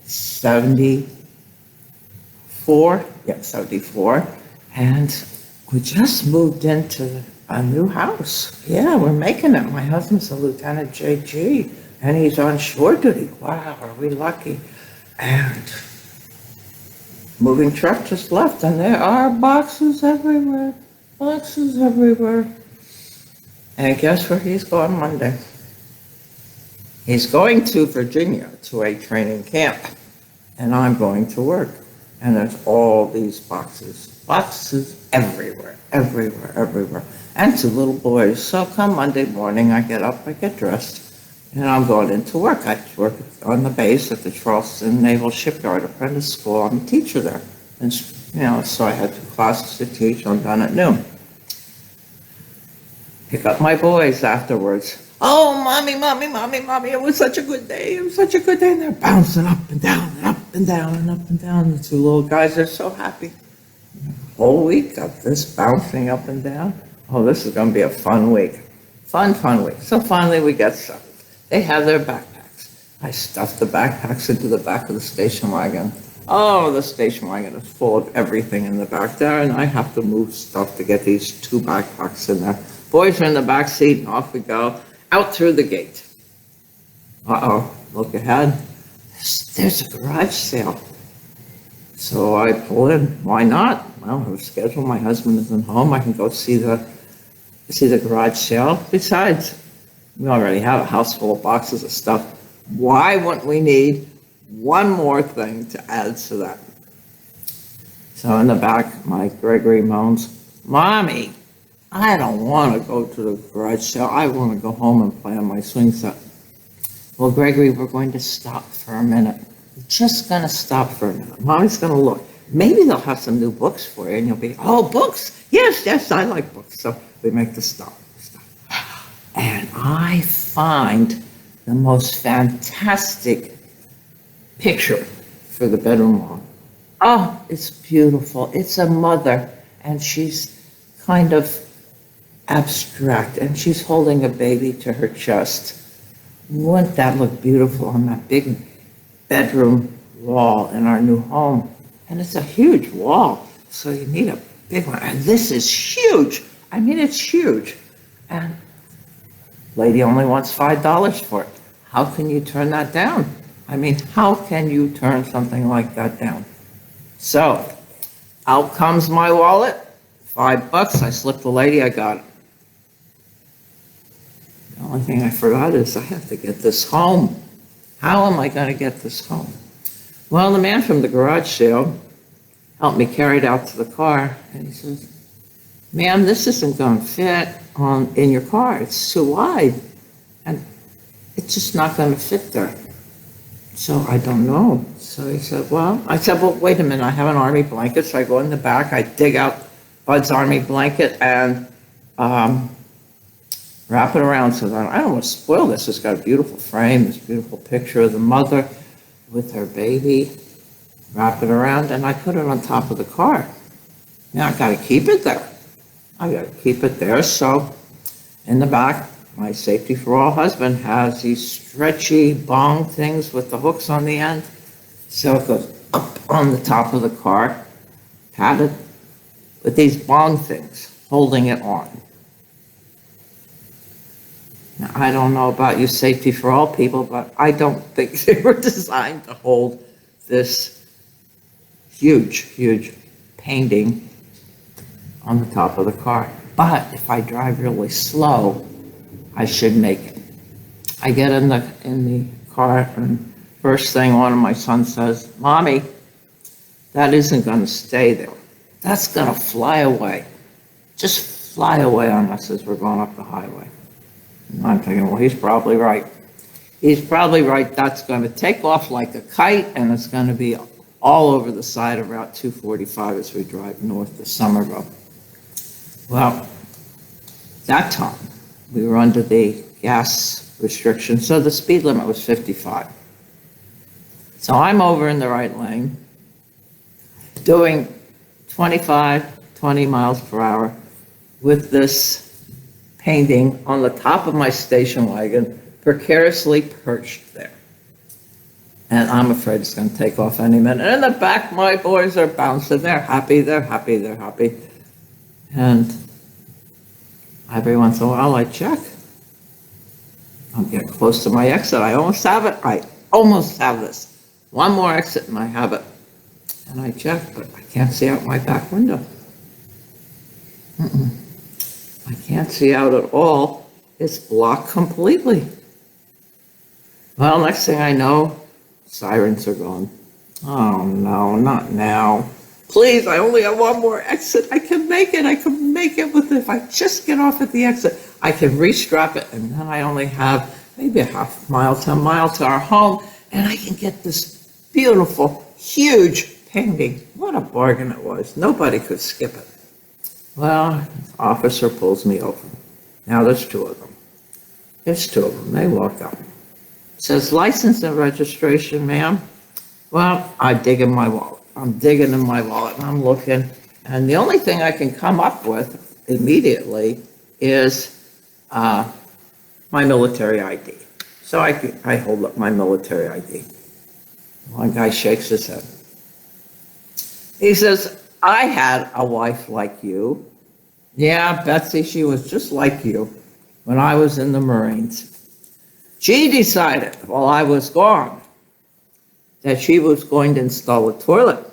74. Yeah, 74. And we just moved into a new house. Yeah, we're making it. My husband's a Lieutenant JG, and he's on shore duty. Wow, are we lucky? And moving truck just left, and there are boxes everywhere. Boxes everywhere. And guess where he's going Monday? He's going to Virginia to a training camp, and I'm going to work. And there's all these boxes everywhere, everywhere, everywhere. And two little boys. So come Monday morning, I get up, I get dressed, and I'm going into work. I work on the base at the Charleston Naval Shipyard Apprentice School. I'm a teacher there. And, so I had 2 classes to teach. I'm done at noon. Pick up my boys afterwards. Oh, mommy, it was such a good day. It was such a good day. And they're bouncing up and down and up and down and up and down. The 2 little guys are so happy. Whole week of this bouncing up and down. Oh, this is going to be a fun week. Fun week. So finally we get settled. They have their backpacks. I stuffed the backpacks into the back of the station wagon. Oh, the station wagon is full of everything in the back there, and I have to move stuff to get these 2 backpacks in there. Boys are in the back seat, and off we go, out through the gate. Uh-oh, look ahead. There's a garage sale. So I pull in. Why not? Well, I was scheduled. My husband isn't home. I can go see the garage sale. Besides, we already have a house full of boxes of stuff. Why wouldn't we need one more thing to add to that? So in the back, my Gregory moans, Mommy, I don't want to go to the garage sale. I want to go home and play on my swing set. Well, Gregory, we're going to stop for a minute. We're just going to stop for a minute. Mommy's going to look. Maybe they'll have some new books for you, and you'll be, oh, books? Yes, I like books. So we make the stop. And I find the most fantastic picture for the bedroom wall. Oh, it's beautiful. It's a mother, and she's kind of abstract, and she's holding a baby to her chest. Wouldn't that look beautiful on that big bedroom wall in our new home? And it's a huge wall, so you need a big one. And this is huge. I mean, it's huge. And lady only wants $5 for it. How can you turn that down? I mean, how can you turn something like that down? So out comes my wallet, $5. I slipped the lady, I got it. The only thing I forgot is I have to get this home. How am I going to get this home? Well, the man from the garage sale helped me carry it out to the car, and he says, ma'am, this isn't going to fit in your car. It's too wide, and it's just not going to fit there. So I don't know. So he said, well, wait a minute. I have an army blanket. So I go in the back. I dig out Bud's army blanket and wrap it around so that I don't want to spoil this. It's got a beautiful frame, this beautiful picture of the mother with her baby. Wrap it around, and I put it on top of the car. Now I got to keep it there. So in the back, my Safety for All husband has these stretchy bong things with the hooks on the end. So it goes up on the top of the car, padded with these bong things holding it on. Now, I don't know about you Safety for All people, but I don't think they were designed to hold this huge painting on the top of the car. But if I drive really slow, I should make it. I get in the car, and first thing one of my sons says, Mommy, that isn't going to stay there. That's going to fly away. Just fly away on us as we're going up the highway. And I'm thinking, well, he's probably right. That's going to take off like a kite, and it's going to be all over the side of Route 245 as we drive north to Somerville. Well, that time, we were under the gas restriction, so the speed limit was 55. So I'm over in the right lane, doing 20 miles per hour with this painting on the top of my station wagon, precariously perched there. And I'm afraid it's going to take off any minute. In the back, my boys are bouncing. They're happy, they're happy, they're happy. And every once in a while, I check. I'm getting close to my exit. I almost have it. I almost have this. One more exit and I have it. And I check, but I can't see out my back window. I can't see out at all. It's blocked completely. Well, next thing I know, sirens are gone. Oh no, not now. Please, I only have one more exit. I can make it. I can make it with it. If I just get off at the exit, I can restrap it, and then I only have maybe a half mile to a mile to our home, and I can get this beautiful, huge painting. What a bargain it was. Nobody could skip it. Well, the officer pulls me over. Now there's two of them. There's two of them. They walk up. Says, license and registration, ma'am. Well, I dig in my wallet. I'm digging in my wallet and I'm looking. And the only thing I can come up with immediately is my military ID. So I hold up my military ID. One guy shakes his head. He says, I had a wife like you. Yeah, Betsy, she was just like you when I was in the Marines. She decided while I was gone that she was going to install a toilet,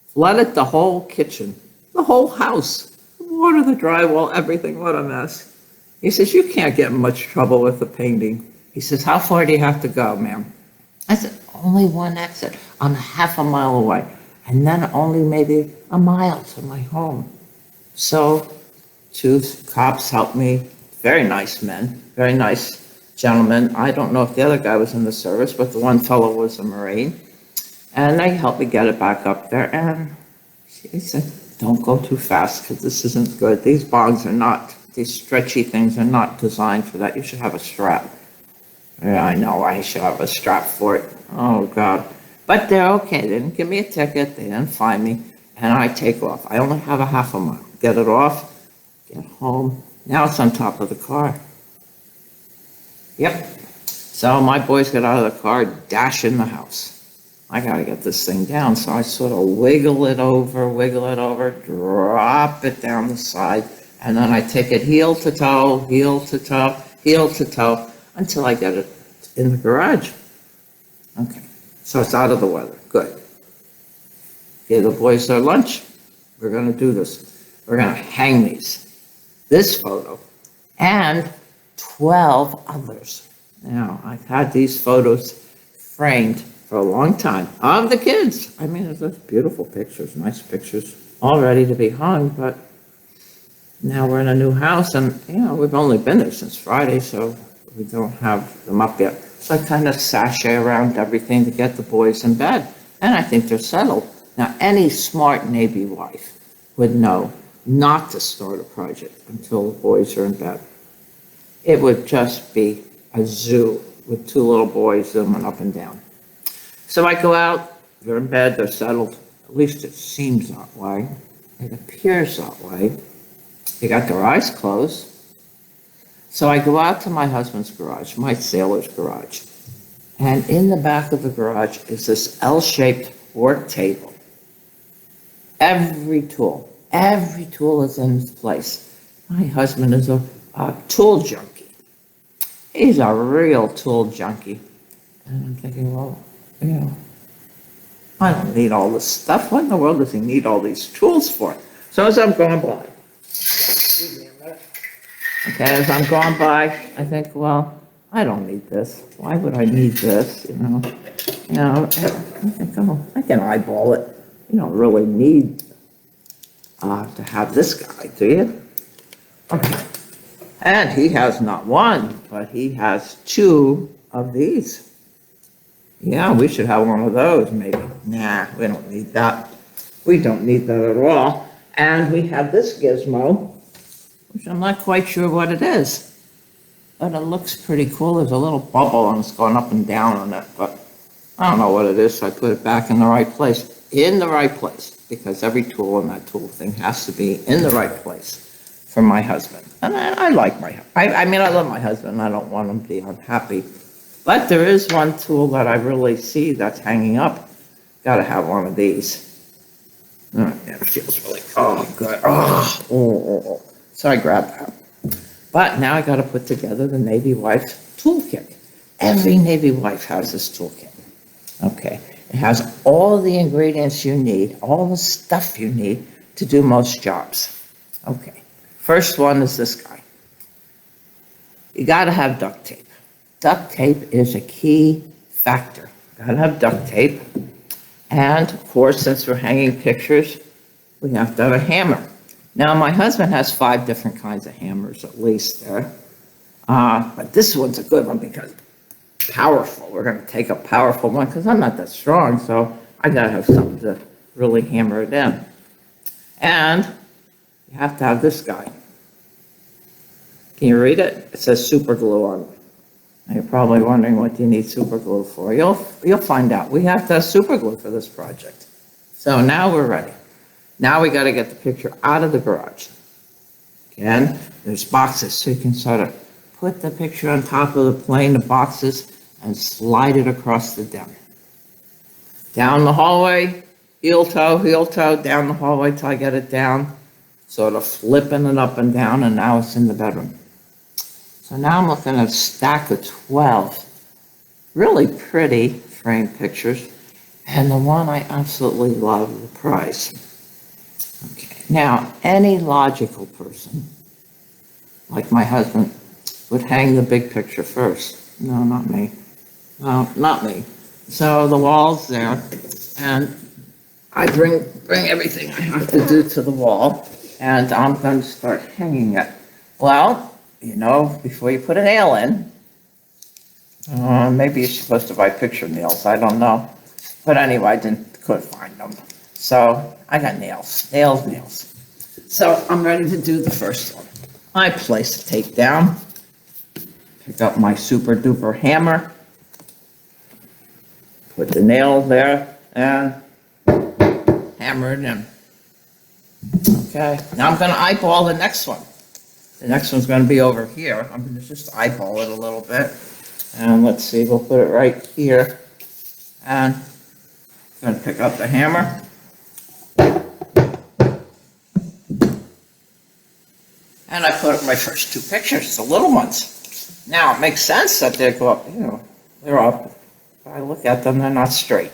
flooded the whole kitchen, the whole house, the water, the drywall, everything. What a mess. He says, you can't get in much trouble with the painting. He says, how far do you have to go, ma'am? I said, only one exit. I'm half a mile away. And then only maybe a mile to my home. So two cops helped me, very nice men, very nice gentlemen. I don't know if the other guy was in the service, but the one fellow was a Marine. And they helped me get it back up there. And he said, don't go too fast because this isn't good. These bongs are not, these stretchy things are not designed for that. You should have a strap. Yeah, I know, I should have a strap for it. Oh, God. But they're okay. They didn't give me a ticket. They didn't fine me. And I take off. I only have a half a mile. Get it off, get home. Now it's on top of the car. Yep. So my boys get out of the car, dash in the house. I got to get this thing down. So I sort of wiggle it over, drop it down the side. And then I take it heel to toe, heel to toe, heel to toe, until I get it in the garage. Okay. So it's out of the weather. Good. Give the boys their lunch. We're going to do this. We're going to hang this photo, and 12 others. Now, I've had these photos framed for a long time of the kids. I mean, there's beautiful pictures, nice pictures, all ready to be hung, but now we're in a new house, and, we've only been there since Friday, so we don't have them up yet. So I kind of sashay around everything to get the boys in bed, and I think they're settled. Now, any smart Navy wife would know not to start a project until the boys are in bed. It would just be a zoo with two little boys zooming up and down. So I go out, they're in bed, they're settled. At least it seems that way. It appears that way. They got their eyes closed. So I go out to my husband's garage, my sailor's garage. And in the back of the garage is this L-shaped work table. Every tool is in its place. My husband is a tool junkie. He's a real tool junkie. And I'm thinking, well, I don't need all this stuff. What in the world does he need all these tools for? So as I'm going by, as I'm going by, I think, well, I don't need this. Why would I need this? I think, oh, I can eyeball it. You don't really need to have this guy, do you? Okay. And he has not one, but he has two of these. Yeah, we should have one of those, maybe. Nah, we don't need that. We don't need that at all. And we have this gizmo, which I'm not quite sure what it is. But it looks pretty cool. There's a little bubble and it's going up and down on it, but I don't know what it is, so I put it back in the right place. In the right place, because every tool in that tool thing has to be in the right place for my husband. And I like I love my husband. I don't want him to be unhappy. But there is one tool that I really see that's hanging up. Got to have one of these. Oh, yeah, it feels really, oh, good. Oh. So I grabbed that. But now I got to put together the Navy Wife toolkit. Every Navy wife has this toolkit. Okay. It has all the ingredients you need, all the stuff you need to do most jobs. Okay. First one is this guy. You got to have duct tape. Duct tape is a key factor. Got to have duct tape. And, of course, since we're hanging pictures, we have to have a hammer. Now, my husband has 5 different kinds of hammers, at least there. But this one's a good one because powerful. We're going to take a powerful one because I'm not that strong, so I got to have something to really hammer it in. And you have to have this guy. Can you read it? It says super glue on it. Now you're probably wondering, what do you need super glue for? You'll find out. We have to have super glue for this project. So now we're ready. Now we got to get the picture out of the garage. Again, there's boxes, so you can sort of put the picture on top of the plane, the boxes, and slide it across the den. Down the hallway, heel toe, down the hallway till I get it down, sort of flipping it up and down, and now it's in the bedroom. So now I'm looking at a stack of 12 really pretty framed pictures, and the one I absolutely love, the prize. Okay, now any logical person, like my husband, would hang the big picture first. No, not me. No, not me. So the wall's there, and I bring everything I have to do to the wall, and I'm going to start hanging it. Well, you know, before you put a nail in, maybe you're supposed to buy picture nails, I don't know. But anyway, couldn't find them. So I got nails. So I'm ready to do the first one. I place the tape down, pick up my super duper hammer, put the nail there, and hammer it in. Okay, now I'm going to eyeball the next one. The next one's going to be over here. I'm going to just eyeball it a little bit. And let's see, we'll put it right here. And I'm going to pick up the hammer. And I put up my first 2 pictures, the little ones. Now, it makes sense that they go up, you know, they're up. If I look at them, they're not straight.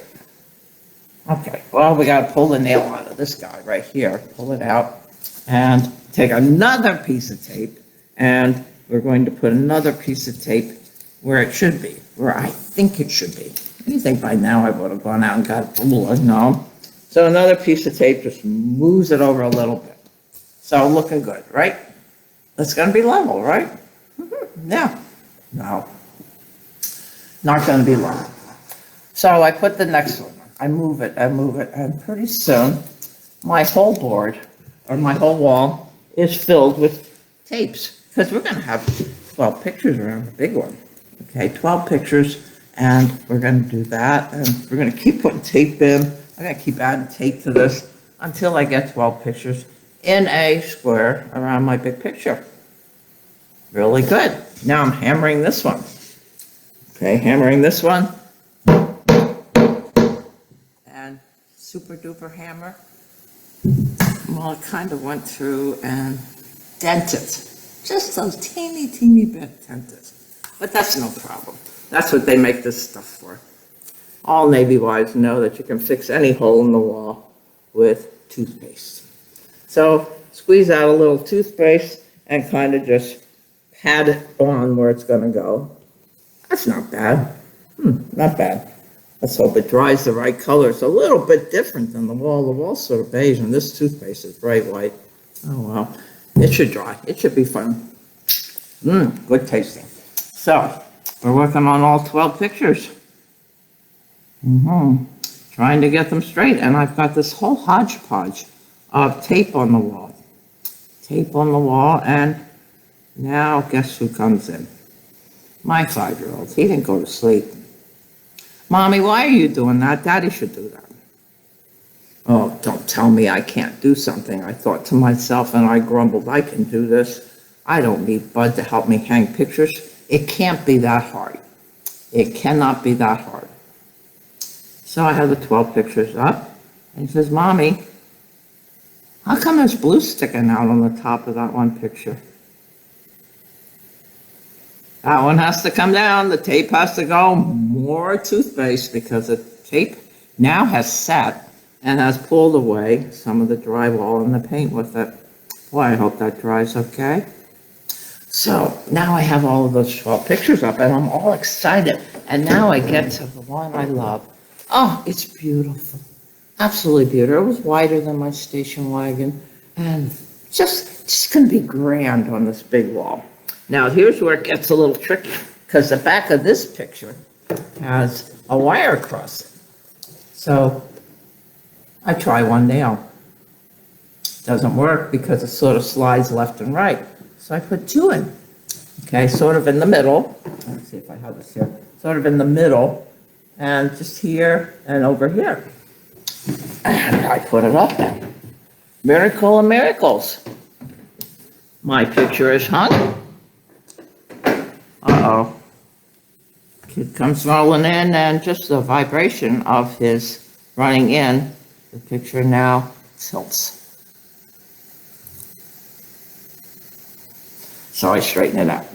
Okay, well, we got to pull the nail out of this guy right here. Pull it out. And take another piece of tape, and we're going to put another piece of tape where it should be, where I think it should be. You think by now I would have gone out and got a ruler, no. So another piece of tape just moves it over a little bit. So looking good, right? It's going to be level, right? Yeah. No. Not going to be level. So I put the next one. I move it, and pretty soon my whole board, or my whole wall, is filled with tapes, because we're going to have 12 pictures around the big one. Okay, 12 pictures, and we're going to do that, and we're going to keep putting tape in. I'm going to keep adding tape to this until I get 12 pictures in a square around my big picture. Really good. Now I'm hammering this one. Okay, hammering this one. And super duper hammer. Well, it kind of went through and dented. Just those teeny bit dented. But that's no problem. That's what they make this stuff for. All Navy wives know that you can fix any hole in the wall with toothpaste. So squeeze out a little toothpaste and kind of just pat it on where it's going to go. That's not bad. Not bad. Let's hope it dries the right color. It's a little bit different than the wall. The wall's sort of beige, and this toothpaste is bright white. Oh, well. It should dry. It should be fun. Good tasting. So, we're working on all 12 pictures. Trying to get them straight, and I've got this whole hodgepodge of tape on the wall. Tape on the wall, and now guess who comes in? My 5-year-old. He didn't go to sleep. Mommy, why are you doing that? Daddy should do that. Oh, don't tell me I can't do something. I thought to myself, and I grumbled, I can do this. I don't need Bud to help me hang pictures. It can't be that hard. It cannot be that hard. So I have the 12 pictures up, and he says, Mommy, how come there's blue sticking out on the top of that one picture? That one has to come down, the tape has to go, more toothpaste, because the tape now has set and has pulled away some of the drywall and the paint with it. Boy, I hope that dries okay. So now I have all of those 12 pictures up, and I'm all excited. And now I get to the one I love. Oh, it's beautiful. Absolutely beautiful. It was wider than my station wagon, and just going to be grand on this big wall. Now, here's where it gets a little tricky, because the back of this picture has a wire across it. So I try one nail. Doesn't work because it sort of slides left and right. So I put two in, okay, sort of in the middle. Let's see if I have this here. Sort of in the middle, and just here and over here. And I put it up there. Miracle of miracles. My picture is hung. Uh-oh. Kid comes rolling in, and just the vibration of his running in, the picture now tilts. So I straighten it out.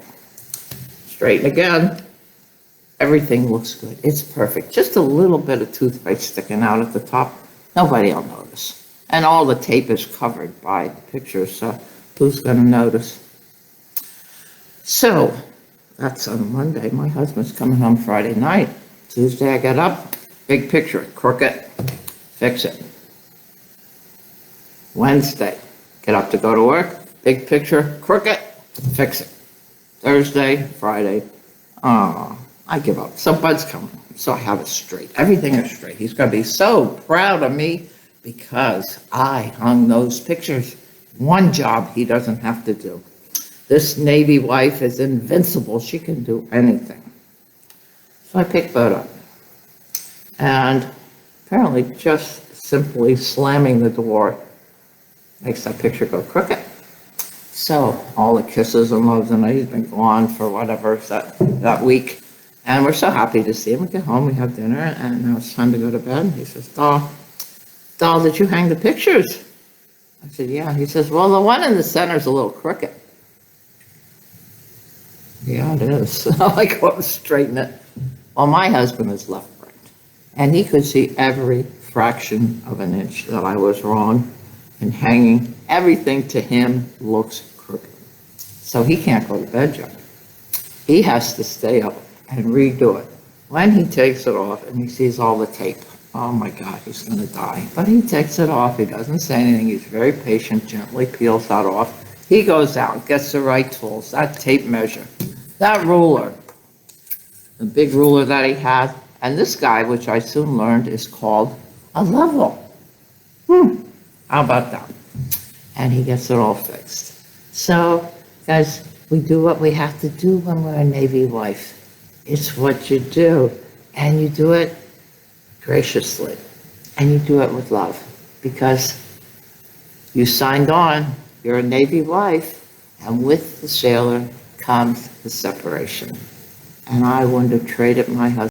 Straighten again. Everything looks good. It's perfect. Just a little bit of toothpaste sticking out at the top. Nobody will notice. And all the tape is covered by the picture, so who's going to notice? So that's on Monday. My husband's coming home Friday night. Tuesday I get up, big picture, crooked, fix it. Wednesday, get up to go to work, big picture, crooked, fix it. Thursday, Friday, I give up. So Bud's coming, so I have it straight. Everything is straight. He's going to be so proud of me because I hung those pictures. One job he doesn't have to do. This Navy wife is invincible. She can do anything. So I picked Bud up. And apparently just simply slamming the door makes that picture go crooked. So all the kisses and loves, and he's been gone for whatever that week. And we're so happy to see him. We get home, we have dinner, and now it's time to go to bed. And he says, Doll, did you hang the pictures? I said, yeah. He says, well, the one in the center is a little crooked. Yeah, it is. So I go up and straighten it. Well, my husband is left-brained, and he could see every fraction of an inch that I was wrong in hanging. Everything to him looks crooked. So he can't go to bed, John. He has to stay up and redo it. When he takes it off and he sees all the tape, oh my God, he's going to die. But he takes it off. He doesn't say anything. He's very patient, gently peels that off. He goes out, gets the right tools, that tape measure, that ruler, the big ruler that he had. And this guy, which I soon learned, is called a level. How about that? And he gets it all fixed. So, guys, we do what we have to do when we're a Navy wife. It's what you do. And you do it graciously. And you do it with love. Because you signed on, you're a Navy wife, and with the sailor comes the separation. And I wouldn't have traded my husband